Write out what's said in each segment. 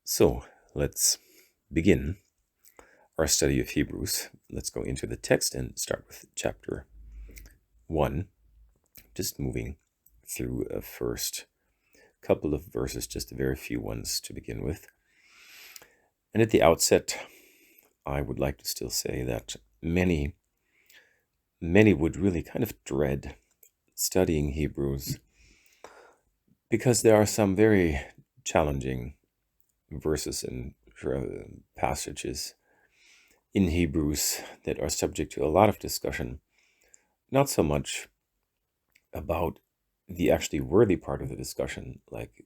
So let's begin our study of Hebrews. Let's go into the text and start with chapter 1, just moving through a first couple of verses, just a very few ones to begin with. And at the outset, I would like to still say that many would really kind of dread studying Hebrews because there are some very challenging verses and passages in Hebrews that are subject to a lot of discussion, not so much about the actually worthy part of the discussion, like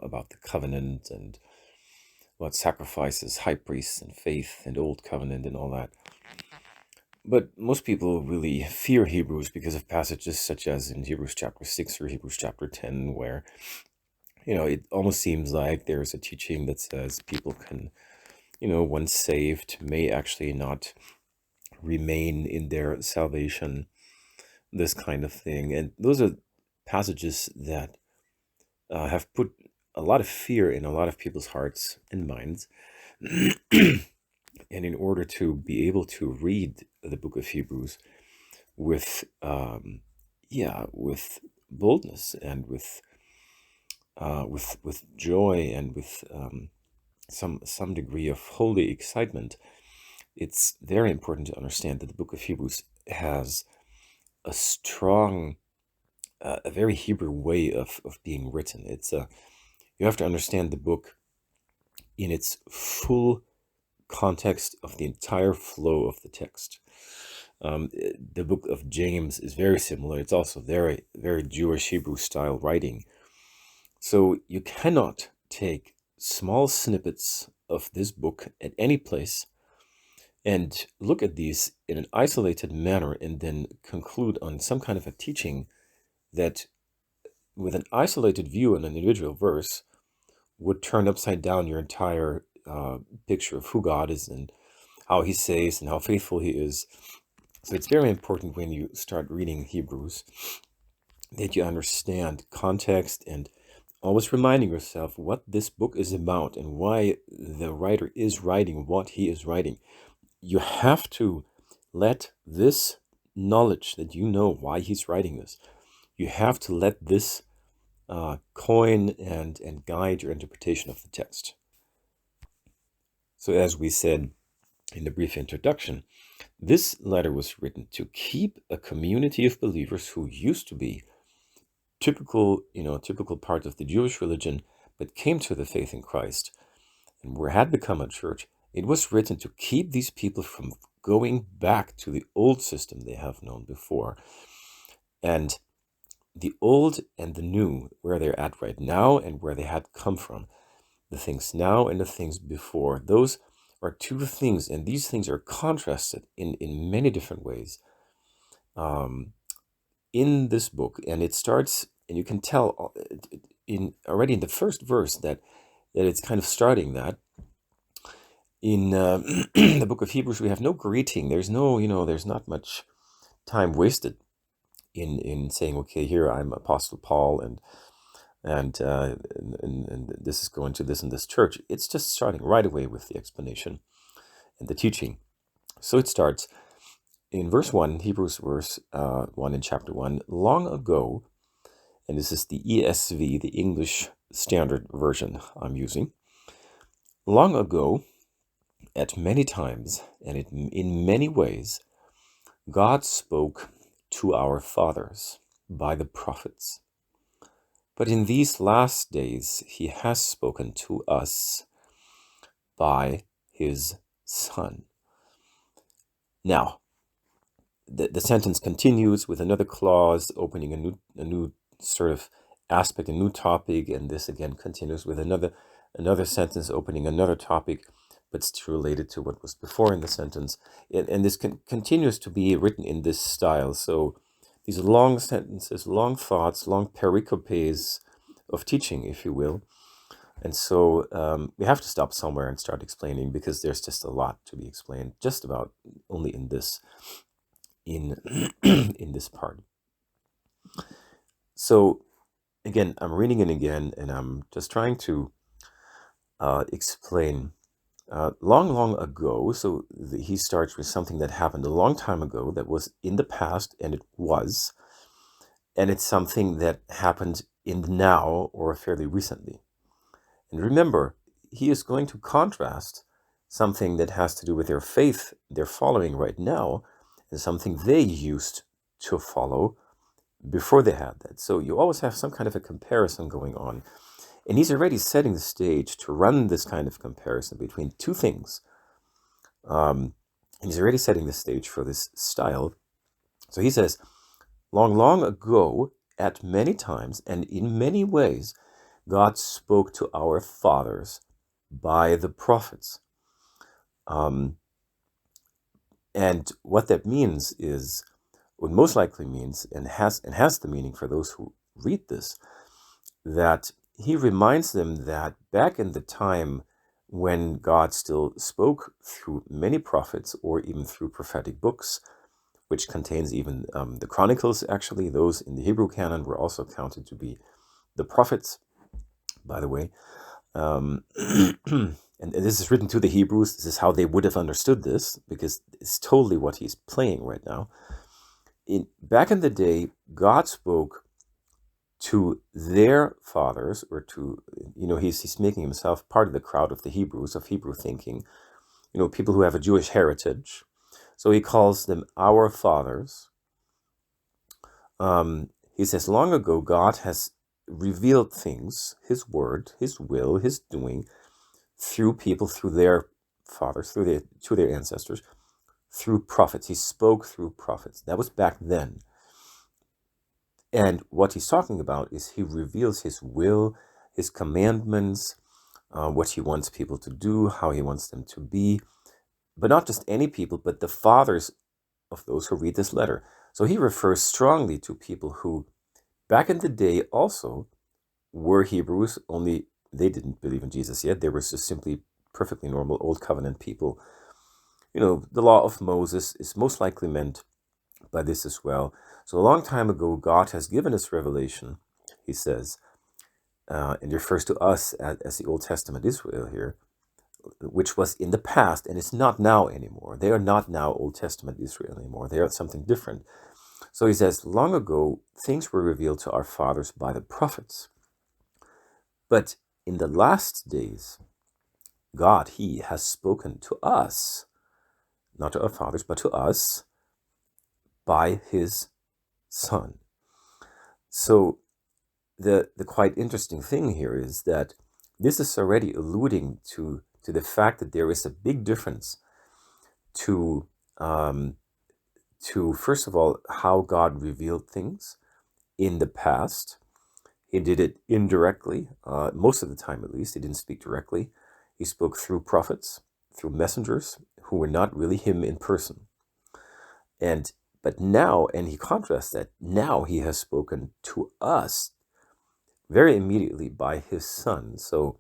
about the covenant and what sacrifices, high priests and faith and old covenant and all that. But most people really fear Hebrews because of passages such as in Hebrews chapter 6 or Hebrews chapter 10, where, it almost seems like there's a teaching that says people can, once saved, may actually not remain in their salvation, this kind of thing. And those are passages that have put a lot of fear in a lot of people's hearts and minds. And in order to be able to read the book of Hebrews with, with boldness and with joy and with some degree of holy excitement, it's very important to understand that the book of Hebrews has a strong, a very Hebrew way of being written. You have to understand the book in its full context of the entire flow of the text. The book of James is very similar. It's also very, very Jewish Hebrew style writing. So you cannot take small snippets of this book at any place and look at these in an isolated manner and then conclude on some kind of a teaching that, with an isolated view on an individual verse, would turn upside down your entire picture of who God is and how he saves and how faithful he is. So it's very important when you start reading Hebrews that you understand context and always reminding yourself what this book is about and why the writer is writing what he is writing. You have to let this knowledge that you know why he's writing this, you have to let this coin and guide your interpretation of the text. So as we said in the brief introduction, this letter was written to keep a community of believers who used to be typical part of the Jewish religion, but came to the faith in Christ and had become a church. It was written to keep these people from going back to the old system they have known before. And the old and the new, where they're at right now and where they had come from, the things now and the things before, those are two things, and these things are contrasted in many different ways in this book. And it starts, and you can tell already in the first verse that it's kind of starting that. In the book of Hebrews, we have no greeting. There's there's not much time wasted in saying, okay, here I'm Apostle Paul, and this is going to this and this church. It's just starting right away with the explanation and the teaching. So it starts in verse 1, Hebrews verse 1 in chapter 1. Long ago, and this is the ESV, the English Standard Version I'm using. Long ago, at many times and in many ways, God spoke to our fathers by the prophets. But in these last days, he has spoken to us by his Son. Now, the sentence continues with another clause opening a new sort of aspect, a new topic, and this again continues with another sentence opening another topic, but still related to what was before in the sentence. And this continues to be written in this style. So these are long sentences, long thoughts, long pericopes of teaching, if you will. And so we have to stop somewhere and start explaining, because there's just a lot to be explained, just about only in this in this part. So again, I'm reading it again, and I'm just trying to explain. Long ago, so he starts with something that happened a long time ago that was in the past, and it's something that happened in the now or fairly recently. And remember, he is going to contrast something that has to do with their faith they're following right now and something they used to follow before they had that. So you always have some kind of a comparison going on. And he's already setting the stage to run this kind of comparison between two things. And he's already setting the stage for this style. So he says, long ago, at many times and in many ways, God spoke to our fathers by the prophets. And what that means is, what most likely means, and has the meaning for those who read this, that he reminds them that back in the time when God still spoke through many prophets or even through prophetic books, which contains even the Chronicles, actually, those in the Hebrew canon were also counted to be the prophets, by the way. And this is written to the Hebrews. This is how they would have understood this, because it's totally what he's playing right now. Back in the day, God spoke to their fathers, or to, he's making himself part of the crowd of the Hebrews, of Hebrew thinking, people who have a Jewish heritage. So he calls them our fathers. He says, long ago, God has revealed things, his word, his will, his doing, through people, through their fathers, to their ancestors, through prophets. He spoke through prophets. That was back then. And what he's talking about is he reveals his will, his commandments, what he wants people to do, how he wants them to be. But not just any people, but the fathers of those who read this letter. So he refers strongly to people who, back in the day, also were Hebrews, only they didn't believe in Jesus yet. They were just simply perfectly normal Old Covenant people. The law of Moses is most likely meant by this as well. So a long time ago, God has given us revelation, he says, and refers to us as the Old Testament Israel here, which was in the past and is not now anymore. They are not now Old Testament Israel anymore. They are something different. So he says, long ago, things were revealed to our fathers by the prophets. But in the last days, God, he has spoken to us, not to our fathers, but to us by his Son. So the quite interesting thing here is that this is already alluding to the fact that there is a big difference to first of all, how God revealed things in the past. He did it indirectly, most of the time at least. He didn't speak directly. He spoke through prophets, through messengers who were not really him in person. But now, and he contrasts that, now he has spoken to us very immediately by his Son. So,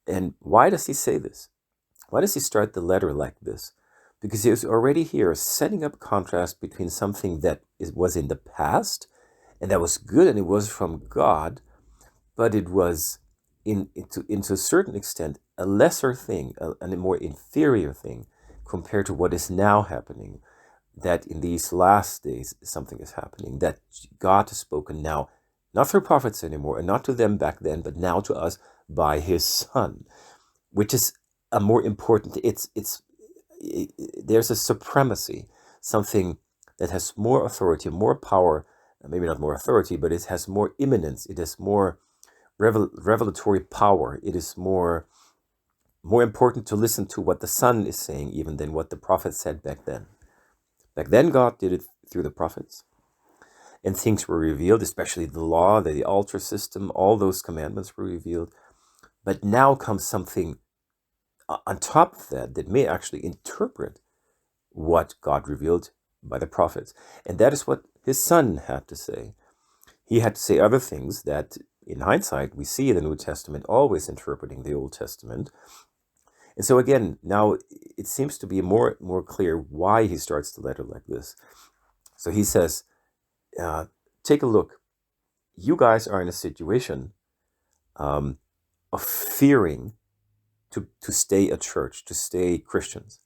and why does he say this? Why does he start the letter like this? Because he is already here setting up contrast between something that was in the past and that was good and it was from God, but it was into a certain extent a lesser thing, a more inferior thing compared to what is now happening. That in these last days something is happening, that God has spoken now, not through prophets anymore, and not to them back then, but now to us by his Son, which is a more important, there's a supremacy, something that has more authority, more power, maybe not more authority, but it has more imminence, it has more revelatory power, it is more important to listen to what the Son is saying even than what the prophet said back then. Back then, God did it through the prophets, and things were revealed, especially the law, the altar system, all those commandments were revealed. But now comes something on top of that may actually interpret what God revealed by the prophets. And that is what his Son had to say. He had to say other things that, in hindsight, we see in the New Testament always interpreting the Old Testament. And so again, now it seems to be more clear why he starts the letter like this. So he says, take a look. You guys are in a situation of fearing to stay a church, to stay Christians.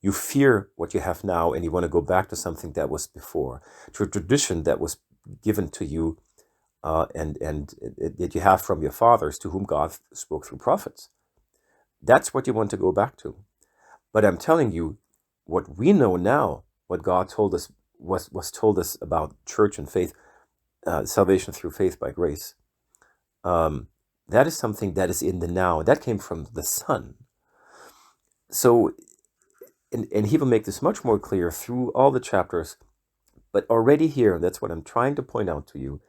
You fear what you have now, and you want to go back to something that was before, to a tradition that was given to you, and that you have from your fathers, to whom God spoke through prophets. That's what you want to go back to. But I'm telling you, what we know now, what God told us was told us about church and faith, salvation through faith by grace. That is something that is in the now. That came from the Son. So, and he will make this much more clear through all the chapters. But already here, that's what I'm trying to point out to you.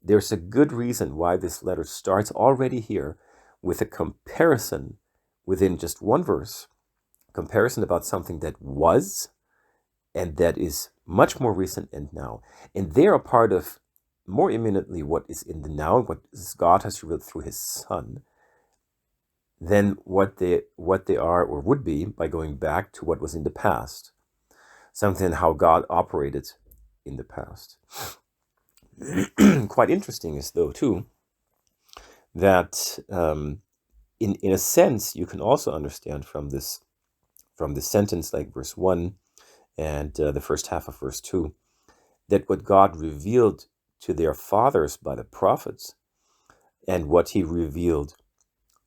There's a good reason why this letter starts already here with a comparison within just one verse, comparison about something that was and that is much more recent and now. And they're a part of more imminently what is in the now, what God has revealed through his Son, than what they are or would be by going back to what was in the past. Something how God operated in the past. Quite interesting is though too that in a sense you can also understand from this sentence like verse 1 and the first half of verse 2 that what God revealed to their fathers by the prophets and what he revealed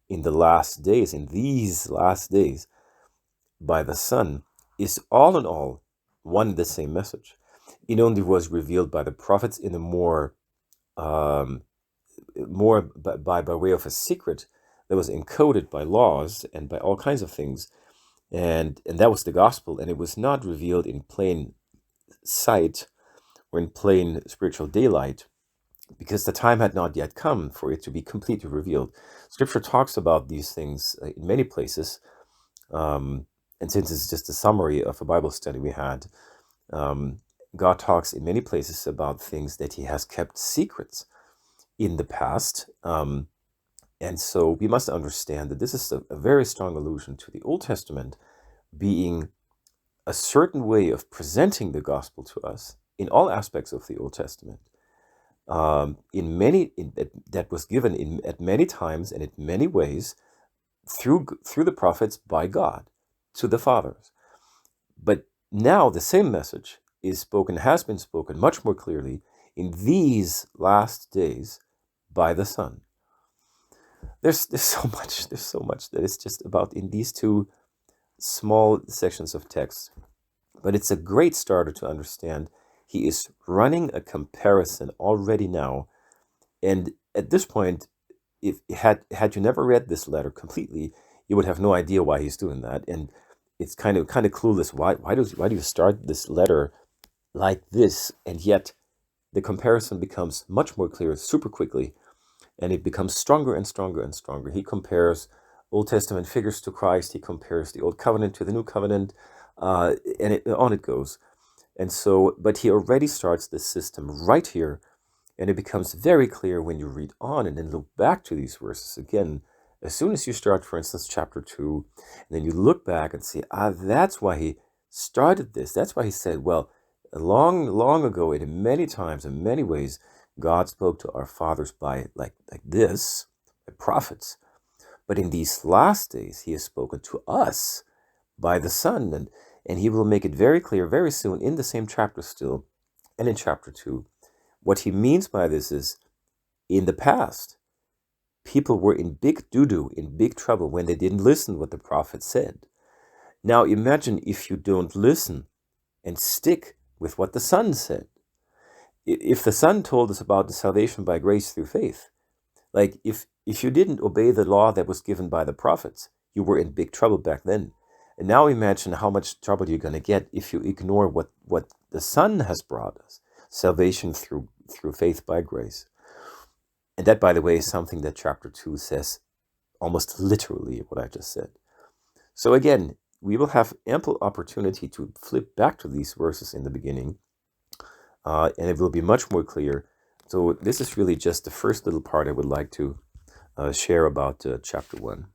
in the last days, in these last days, by the Son, is all in all one and the same message. It only was revealed by the prophets in a more by way of a secret that was encoded by laws and by all kinds of things, and that was the gospel, and it was not revealed in plain sight or in plain spiritual daylight, because the time had not yet come for it to be completely revealed. Scripture talks about these things in many places, and since it's just a summary of a Bible study we had, God talks in many places about things that he has kept secrets in the past. And so we must understand that this is a very strong allusion to the Old Testament being a certain way of presenting the gospel to us in all aspects of the Old Testament. That was given at many times and in many ways through the prophets by God to the fathers. But now the same message has been spoken much more clearly in these last days by the Son. There's so much that is just about in these two small sections of text, but it's a great starter to understand. He is running a comparison already now, and at this point, if had you never read this letter completely, you would have no idea why he's doing that, and it's kind of clueless. Why do you start this letter like this? And yet, the comparison becomes much more clear super quickly, and it becomes stronger and stronger and stronger. He compares Old Testament figures to Christ. He compares the Old Covenant to the New Covenant, and on it goes. And so, but he already starts this system right here, and it becomes very clear when you read on and then look back to these verses again. As soon as you start, for instance, chapter 2, and then you look back and see, that's why he started this. That's why he said, well, long, long ago, in many times, in many ways, God spoke to our fathers by like this, by prophets. But in these last days, he has spoken to us by the Son, and he will make it very clear very soon in the same chapter still, and in chapter 2. What he means by this is, in the past, people were in big doo-doo, in big trouble when they didn't listen to what the prophet said. Now imagine if you don't listen and stick with what the Son said. If the Son told us about the salvation by grace through faith, like if you didn't obey the law that was given by the prophets, you were in big trouble back then. And now imagine how much trouble you're going to get if you ignore what the Son has brought us, salvation through faith by grace. And that, by the way, is something that chapter 2 says almost literally what I just said. So again, we will have ample opportunity to flip back to these verses in the beginning, and it will be much more clear. So this is really just the first little part I would like to share about chapter 1.